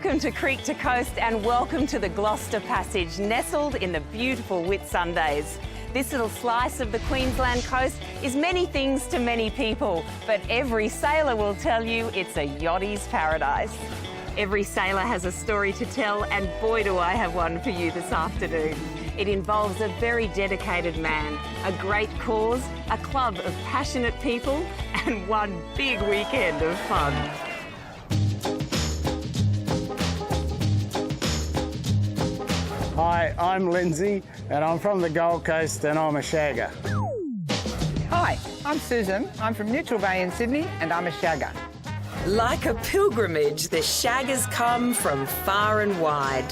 Welcome to Creek to Coast and welcome to the Gloucester Passage, nestled in the beautiful Whitsundays. This little slice of the Queensland coast is many things to many people, but every sailor will tell you it's a yottie's paradise. Every sailor has a story to tell, and boy do I have one for you this afternoon. It involves a very dedicated man, a great cause, a club of passionate people, and one big weekend of fun. Hi, I'm Lindsay and I'm from the Gold Coast and I'm a shagger. Hi, I'm Susan. I'm from Neutral Bay in Sydney and I'm a shagger. Like a pilgrimage, the shaggers come from far and wide.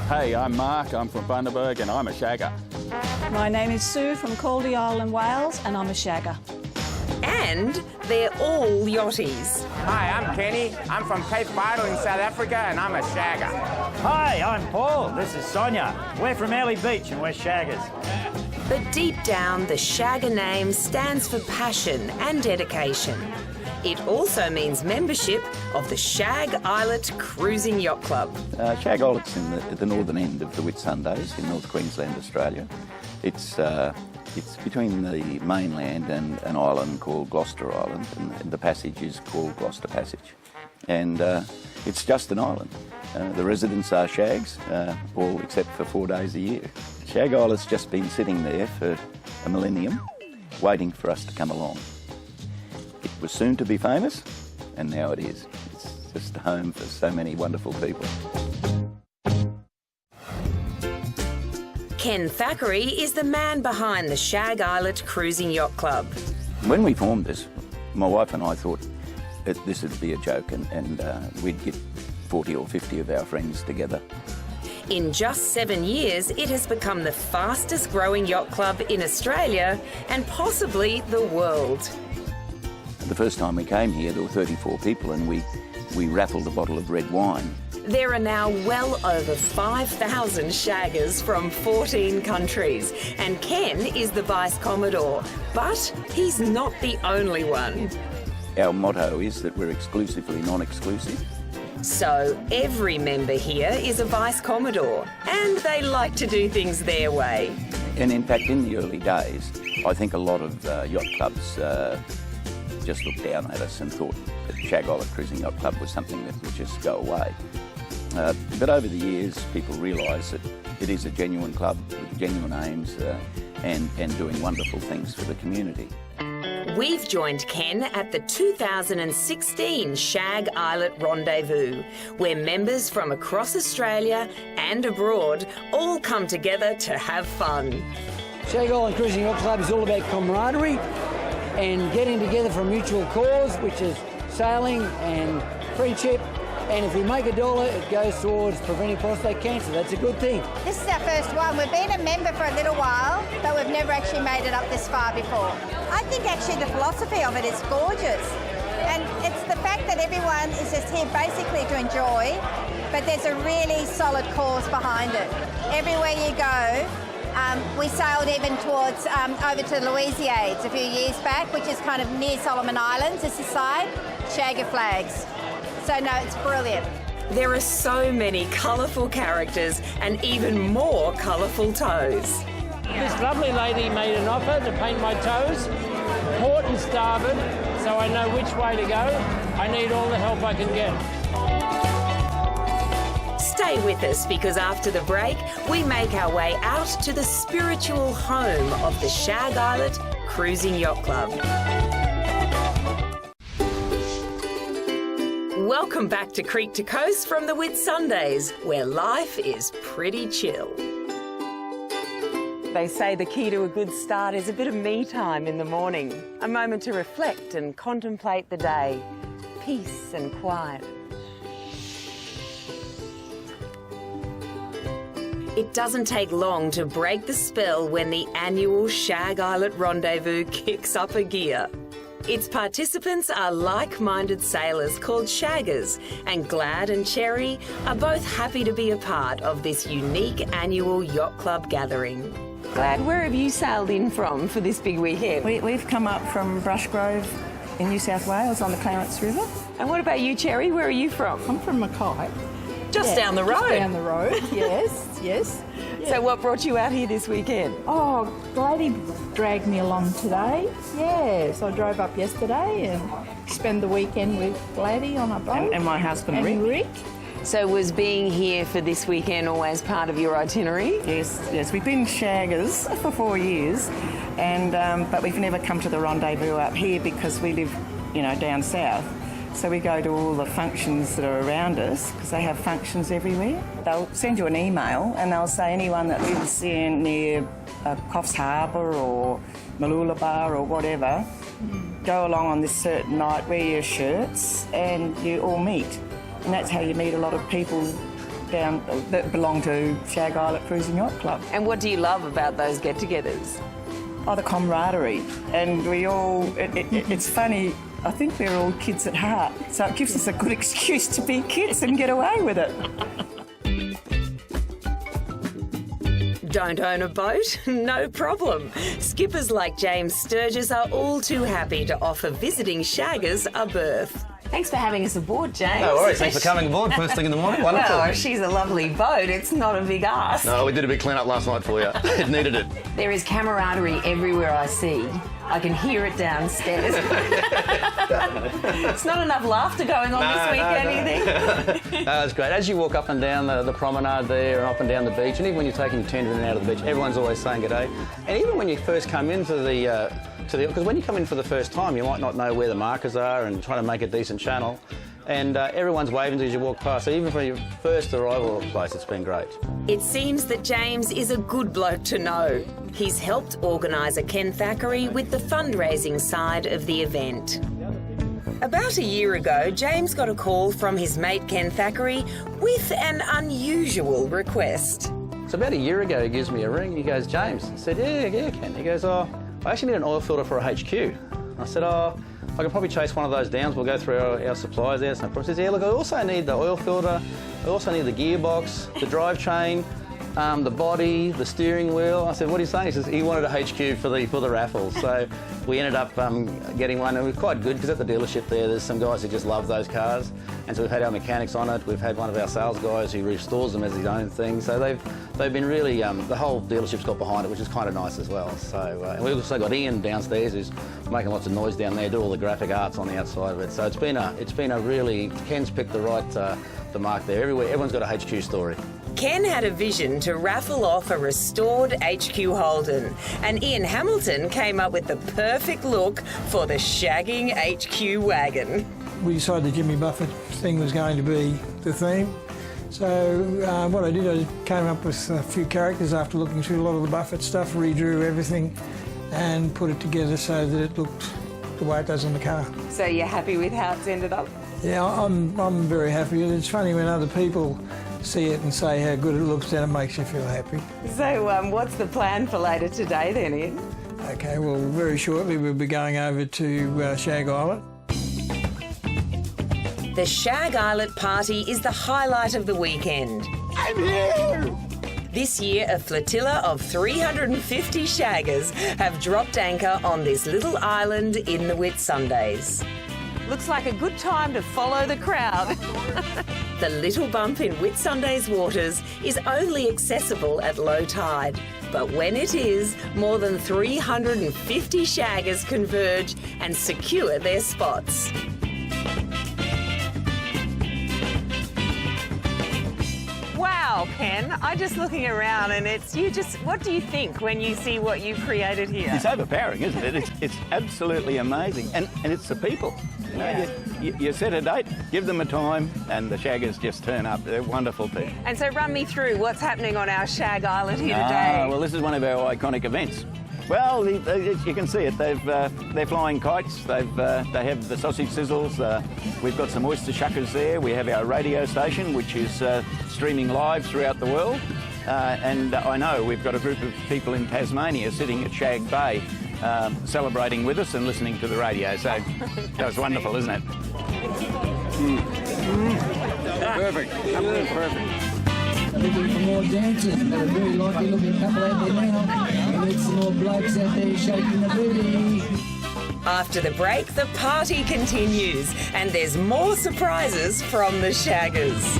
Hey, I'm Mark, I'm from Bundaberg and I'm a shagger. My name is Sue from Caldy Island, Wales, and I'm a shagger. And they're all yachties. Hi, I'm Kenny. I'm from Cape Vidal in South Africa and I'm a shagger. Hi, I'm Paul. This is Sonia. We're from Early Beach and we're shaggers. But deep down, the shagger name stands for passion and dedication. It also means membership of the Shag Islet Cruising Yacht Club. Shag Islet's at the northern end of the Whitsundays in North Queensland, Australia. It's between the mainland and an island called Gloucester Island, and the passage is called Gloucester Passage. And it's just an island. The residents are shags, all except for 4 days a year. Shag Islet's just been sitting there for a millennium, waiting for us to come along. It was soon to be famous, and now it is. It's just a home for so many wonderful people. Ken Thackeray is the man behind the Shag Islet Cruising Yacht Club. When we formed this, my wife and I thought that this would be a joke and we'd get 40 or 50 of our friends together. In just 7 years, it has become the fastest growing yacht club in Australia and possibly the world. The first time we came here, there were 34 people and we raffled a bottle of red wine. There are now well over 5,000 shaggers from 14 countries, and Ken is the Vice Commodore, but he's not the only one. Our motto is that we're exclusively non-exclusive. So every member here is a Vice Commodore, and they like to do things their way. And in fact, in the early days, I think a lot of yacht clubs just looked down at us and thought that Shag Islet Cruising Yacht Club was something that would just go away. But over the years, people realise that it is a genuine club with genuine aims and doing wonderful things for the community. We've joined Ken at the 2016 Shag Islet Rendezvous, where members from across Australia and abroad all come together to have fun. Shag Islet Cruising Yacht Club is all about camaraderie and getting together for a mutual cause, which is sailing and friendship. And if we make $1, it goes towards preventing prostate cancer. That's a good thing. This is our first one. We've been a member for a little while, but we've never actually made it up this far before. I think actually the philosophy of it is gorgeous. And it's the fact that everyone is just here basically to enjoy, but there's a really solid cause behind it. Everywhere you go, we sailed even towards over to Louisiades a few years back, which is kind of near Solomon Islands. This is side, shagger flags. So no, it's brilliant. There are so many colourful characters and even more colourful toes. This lovely lady made an offer to paint my toes, port and starboard, so I know which way to go. I need all the help I can get. Stay with us because after the break, we make our way out to the spiritual home of the Shag Islet Cruising Yacht Club. Welcome back to Creek to Coast from the Whitsundays, where life is pretty chill. They say the key to a good start is a bit of me time in the morning, a moment to reflect and contemplate the day, peace and quiet. It doesn't take long to break the spell when the annual Shag Islet Rendezvous kicks up a gear. Its participants are like-minded sailors called shaggers, and Glad and Cherry are both happy to be a part of this unique annual yacht club gathering. Glad, where have you sailed in from for this big weekend? We've come up from Brushgrove in New South Wales on the Clarence River. And what about you, Cherry? Where are you from? I'm from Mackay. Just down the road? Just down the road, yes, yes. So what brought you out here this weekend? Oh, Glady dragged me along today. Yes, I drove up yesterday and spent the weekend with Glady on a boat. And my husband, and Rick. So was being here for this weekend always part of your itinerary? Yes. We've been shaggers for 4 years, and but we've never come to the rendezvous up here because we live, down south. So we go to all the functions that are around us because they have functions everywhere. They'll send you an email and they'll say anyone that lives near Coffs Harbour or Mooloolaba or whatever, go along on this certain night, wear your shirts, and you all meet. And that's how you meet a lot of people down that belong to Shag Islet Cruising Yacht Club. And what do you love about those get-togethers? Oh, the camaraderie. And we all, it's funny, I think we're all kids at heart, so it gives us a good excuse to be kids and get away with it. Don't own a boat? No problem. Skippers like James Sturgis are all too happy to offer visiting shaggers a berth. Thanks for having us aboard, James. No worries, thanks for coming aboard first thing in the morning. Wonderful. Well, she's a lovely boat. It's not a big ask. No, we did a big clean up last night for you. It needed it. There is camaraderie everywhere I see. I can hear it downstairs. It's not enough laughter going on this weekend, anything? No, it's great. As you walk up and down the promenade there and up and down the beach, and even when you're taking your tender in and out of the beach, everyone's always saying g'day. And even when you first come into because when you come in for the first time, you might not know where the markers are and trying to make a decent channel. And everyone's waving to you as you walk past. So even for your first arrival at the place, it's been great. It seems that James is a good bloke to know. He's helped organise a Ken Thackeray with the fundraising side of the event. About a year ago, James got a call from his mate Ken Thackeray with an unusual request. So about a year ago, he gives me a ring. He goes, James. I said, yeah, Ken. He goes, I actually need an oil filter for a HQ. I said, I can probably chase one of those down. We'll go through our supplies there. So he says, yeah, look, I also need the oil filter. I also need the gearbox, the drivetrain, the body, the steering wheel. I said, what are you saying? He says he wanted a HQ for the raffle. So we ended up getting one, and it was quite good because at the dealership there's some guys who just love those cars. And so we've had our mechanics on it. We've had one of our sales guys who restores them as his own thing. So they've been really, the whole dealership's got behind it, which is kind of nice as well. So and we've also got Ian downstairs who's making lots of noise down there, do all the graphic arts on the outside of it. So it's been a really, Ken's picked the right the mark there. Everyone's got a HQ story. Ken had a vision to raffle off a restored HQ Holden, and Ian Hamilton came up with the perfect look for the shagging HQ wagon. We decided the Jimmy Buffett thing was going to be the theme. So what I did, I came up with a few characters after looking through a lot of the Buffett stuff, redrew everything and put it together so that it looked the way it does on the car. So you're happy with how it's ended up? Yeah, I'm very happy. It's funny when other people see it and say how good it looks, then it makes you feel happy. So what's the plan for later today then, Ian? Okay, well, very shortly we'll be going over to Shag Islet. The Shag Islet party is the highlight of the weekend. I'm here! This year, a flotilla of 350 shaggers have dropped anchor on this little island in the Whitsundays. Looks like a good time to follow the crowd. The little bump in Whitsundays waters is only accessible at low tide. But when it is, more than 350 shaggers converge and secure their spots. Wow, Ken, I'm just looking around and what do you think when you see what you've created here? It's overpowering, isn't it? It's absolutely amazing. And it's the people. You know, you set a date, give them a time, and the shaggers just turn up. They're wonderful people. And so run me through what's happening on our Shag Islet here today. Well, this is one of our iconic events. Well, you can see it. They're flying kites. They have the sausage sizzles. We've got some oyster shuckers there. We have our radio station, which is streaming live throughout the world. And I know we've got a group of people in Tasmania sitting at Shag Bay celebrating with us and listening to the radio. So that was wonderful, isn't it? Perfect. Absolutely perfect. Looking for more dancers, but a very likely looking couple out there now. And there's some more blokes out there shaking the booty. After the break, the party continues, and there's more surprises from the shaggers.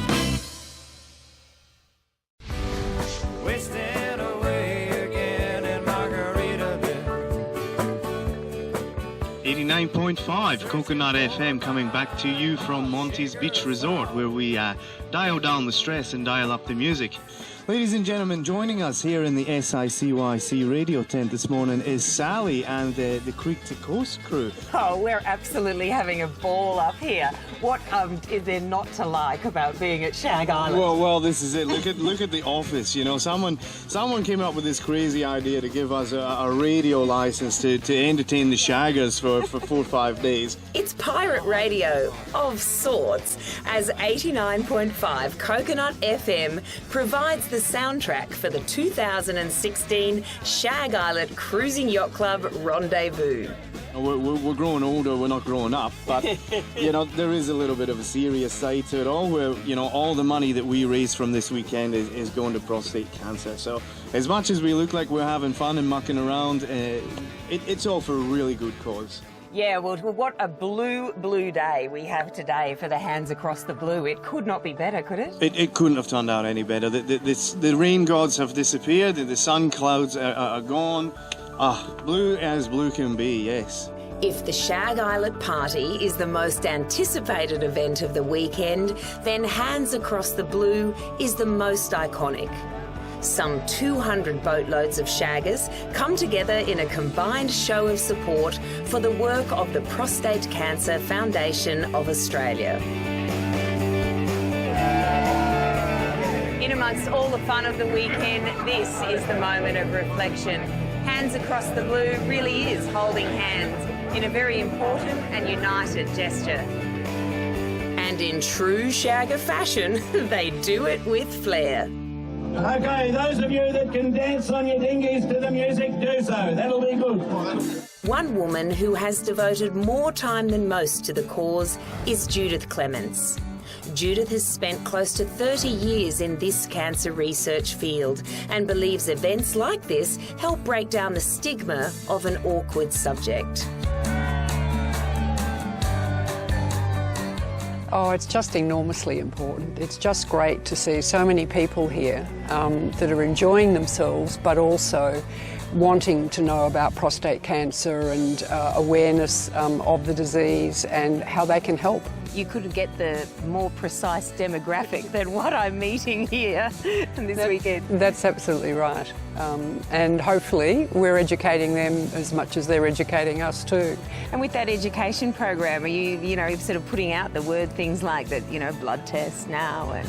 89.5 Coconut FM, coming back to you from Monty's Beach Resort, where we dial down the stress and dial up the music. Ladies and gentlemen, joining us here in the SICYC radio tent this morning is Sally and the Creek to Coast crew. Oh, we're absolutely having a ball up here. What is there not to like about being at Shag Island? Well, this is it. Look at the office. You know, someone came up with this crazy idea to give us a radio license to entertain the shaggers for 4 or 5 days. It's pirate radio of sorts, as 89.5 Coconut FM provides the soundtrack for the 2016 Shag Island Cruising Yacht Club Rendezvous. We're growing older, we're not growing up, but, you know, there is a little bit of a serious side to it all, where, you know, all the money that we raise from this weekend is going to prostate cancer. So as much as we look like we're having fun and mucking around, it's all for a really good cause. Yeah, well, what a blue day we have today for the Hands Across the Blue. It could not be better, could it? It couldn't have turned out any better. The rain gods have disappeared, the sun clouds are gone. Blue as blue can be, yes. If the Shag Island Party is the most anticipated event of the weekend, then Hands Across the Blue is the most iconic. Some 200 boatloads of shaggers come together in a combined show of support for the work of the Prostate Cancer Foundation of Australia. In amongst all the fun of the weekend, this is the moment of reflection. Hands Across the Blue really is holding hands in a very important and united gesture. And in true shagger fashion, they do it with flair. Okay, those of you that can dance on your dinghies to the music, do so. That'll be good. One woman who has devoted more time than most to the cause is Judith Clements. Judith has spent close to 30 years in this cancer research field and believes events like this help break down the stigma of an awkward subject. Oh, it's just enormously important. It's just great to see so many people here that are enjoying themselves, but also wanting to know about prostate cancer and awareness of the disease and how they can help. You couldn't get the more precise demographic than what I'm meeting here this weekend. That's absolutely right. And hopefully we're educating them as much as they're educating us too. And with that education program, are you sort of putting out the word things like that, blood tests now and...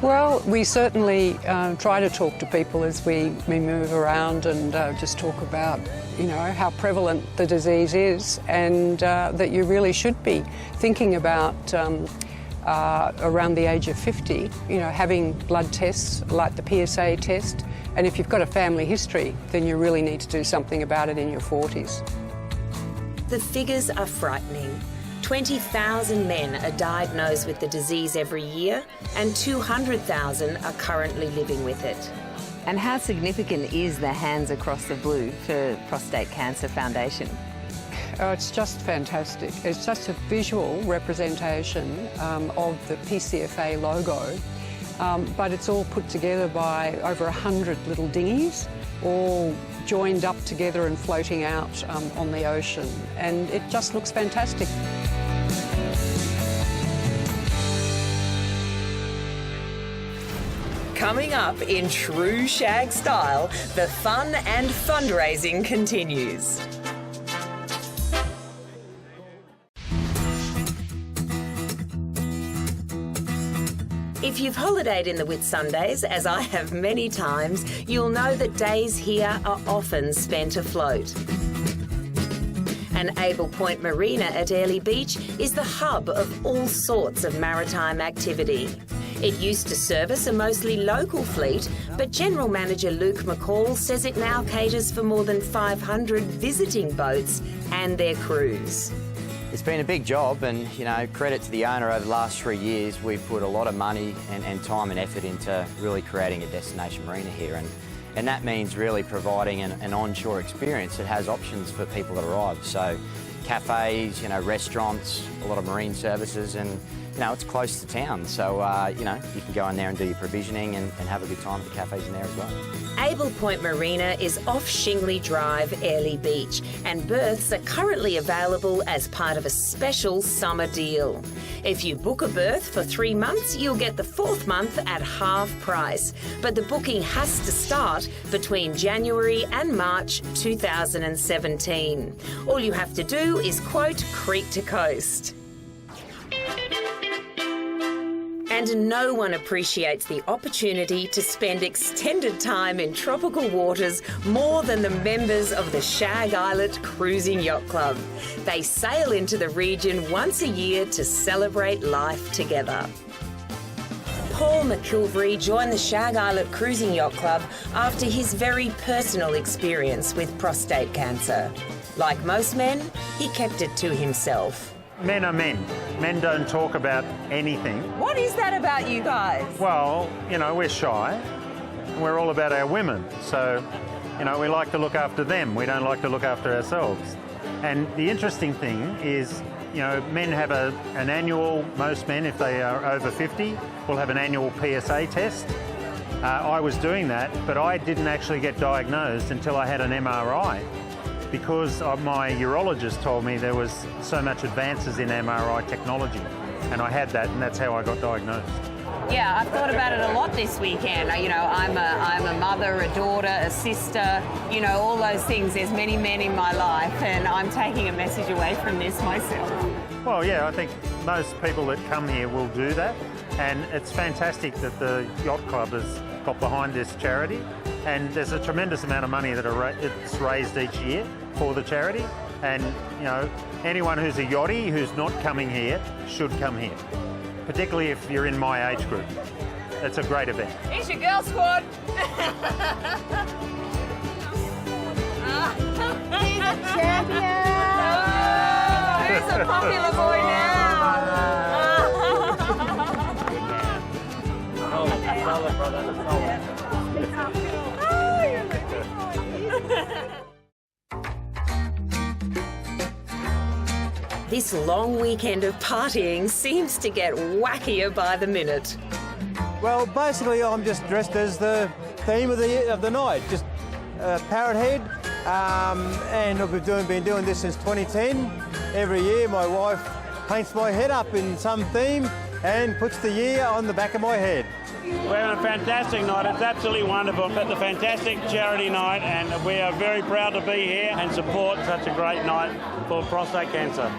Well, we certainly try to talk to people as we move around and just talk about, how prevalent the disease is and that you really should be thinking about around the age of 50, having blood tests like the PSA test. And if you've got a family history, then you really need to do something about it in your 40s. The figures are frightening. 20,000 men are diagnosed with the disease every year and 200,000 are currently living with it. And how significant is the Hands Across the Blue for Prostate Cancer Foundation? Oh, it's just fantastic. It's just a visual representation of the PCFA logo, but it's all put together by over 100 little dinghies, all joined up together and floating out on the ocean, and it just looks fantastic. Coming up in true shag style, the fun and fundraising continues. If you've holidayed in the Whitsundays, as I have many times, you'll know that days here are often spent afloat. And Able Point Marina at Airlie Beach is the hub of all sorts of maritime activity. It used to service a mostly local fleet, but General Manager Luke McCall says it now caters for more than 500 visiting boats and their crews. It's been a big job and, credit to the owner over the last 3 years. We've put a lot of money and time and effort into really creating a destination marina here. And that means really providing an onshore experience that has options for people that arrive. So cafes, restaurants, a lot of marine services and you know, it's close to town, so, you know, you can go in there and do your provisioning and have a good time at the cafes in there as well. Able Point Marina is off Shingley Drive, Airlie Beach, and berths are currently available as part of a special summer deal. If you book a berth for 3 months, you'll get the 4th month at half price, but the booking has to start between January and March 2017. All you have to do is quote Creek to Coast. And no one appreciates the opportunity to spend extended time in tropical waters more than the members of the Shag Islet Cruising Yacht Club. They sail into the region once a year to celebrate life together. Paul McIlvery joined the Shag Islet Cruising Yacht Club after his very personal experience with prostate cancer. Like most men, he kept it to himself. Men are men. Men don't talk about anything. What is that about you guys? Well, you know, we're shy. And we're all about our women. So, you know, we like to look after them. We don't like to look after ourselves. And the interesting thing is, you know, men have an annual, most men, if they are over 50, will have an annual PSA test. I was doing that, but I didn't actually get diagnosed until I had an MRI. Because my urologist told me there was so much advances in MRI technology, and I had that, and that's how I got diagnosed. Yeah, I've thought about it a lot this weekend. You know, I'm a mother, a daughter, a sister, you know, all those things. There's many men in my life, and I'm taking a message away from this myself. Well, yeah, I think most people that come here will do that, and it's fantastic that the Yacht Club has got behind this charity, and there's a tremendous amount of money that it's raised each year for the charity, and, you know, anyone who's a yachtie who's not coming here should come here, particularly if you're in my age group. It's a great event. It's your girl squad. He's a champion. Oh, who's a popular boy now? This long weekend of partying seems to get wackier by the minute. Well, basically, I'm just dressed as the theme of the night, just parrot head, and I've been doing this since 2010. Every year, my wife paints my head up in some theme and puts the year on the back of my head. We're having a fantastic night. It's absolutely wonderful. It's a fantastic charity night, and we are very proud to be here and support such a great night for prostate cancer.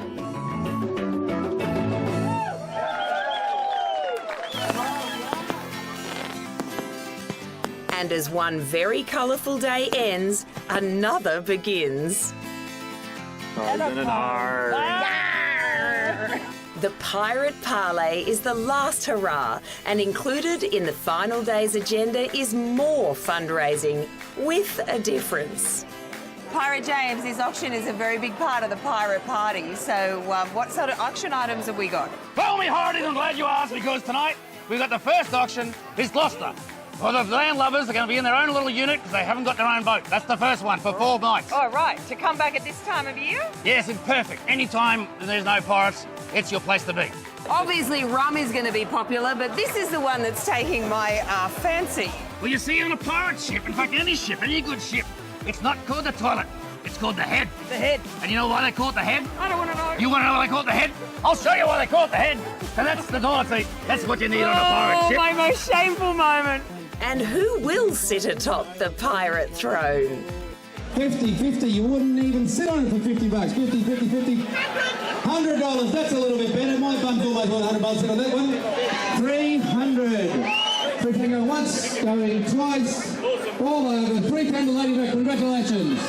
And as one very colourful day ends, another begins. The Pirate Parlay is the last hurrah, and included in the final day's agenda is more fundraising with a difference. Pirate James, this auction is a very big part of the pirate party, so what sort of auction items have we got? Well, me hearties, I'm glad you asked, because tonight we've got the first auction is Gloucester. Well, the landlubbers are going to be in their own little unit because they haven't got their own boat. That's the first one for 4 nights. Oh, right. To come back at this time of year? Yes, it's perfect. Any time there's no pirates, it's your place to be. Obviously, rum is going to be popular, but this is the one that's taking my fancy. Well, you see, on a pirate ship, in fact, any good ship, it's not called the toilet. It's called the head. The head. And you know why they call it the head? I don't want to know. You want to know why they call it the head? I'll show you why they call it the head. So that's the toilet seat. That's what you need on a pirate ship. Oh, my most shameful moment. And who will sit atop the pirate throne? 50, you wouldn't even sit on it for 50 bucks. 50, $100, that's a little bit better. My bum's almost $100 on that one. 300. Free finger once, going twice, all over. 3 candle lady, congratulations.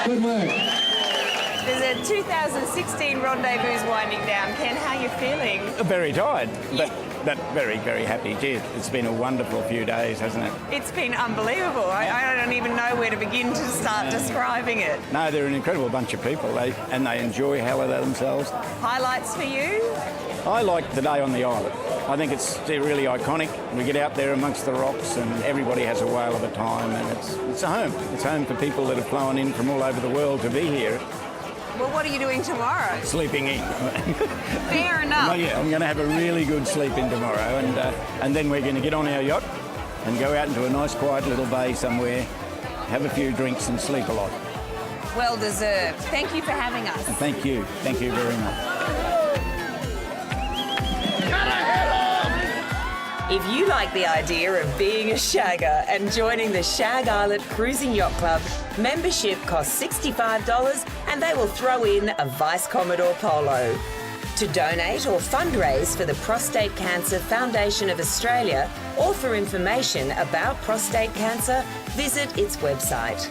Good work. There's a 2016 rendezvous winding down. Ken, how are you feeling? Very tired, but very, very happy. Gee, it's been a wonderful few days, hasn't it? It's been unbelievable. I don't even know where to begin to start describing it. No, they're an incredible bunch of people, and they enjoy holiday themselves. Highlights for you? I like the day on the island. I think it's really iconic. We get out there amongst the rocks and everybody has a whale of a time, and it's a home. It's home for people that have flown in from all over the world to be here. Well, what are you doing tomorrow? Sleeping in. Fair enough. Well, yeah, I'm going to have a really good sleep in tomorrow, and then we're going to get on our yacht and go out into a nice quiet little bay somewhere, have a few drinks and sleep a lot. Well deserved. Thank you for having us. And thank you very much. If you like the idea of being a shagger and joining the Shag Islet Cruising Yacht Club, membership costs $65 and they will throw in a Vice Commodore Polo. To donate or fundraise for the Prostate Cancer Foundation of Australia or for information about prostate cancer, visit its website.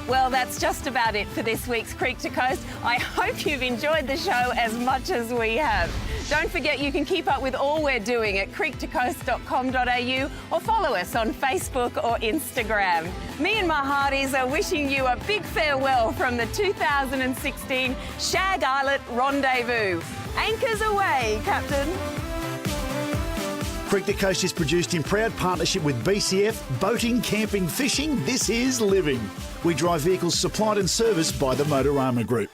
Well, that's just about it for this week's Creek to Coast. I hope you've enjoyed the show as much as we have. Don't forget you can keep up with all we're doing at creektocoast.com.au or follow us on Facebook or Instagram. Me and my hearties are wishing you a big farewell from the 2016 Shag Islet Rendezvous. Anchors away, Captain. Creek to Coast is produced in proud partnership with BCF, boating, camping, fishing. This is living. We drive vehicles supplied and serviced by the Motorama Group.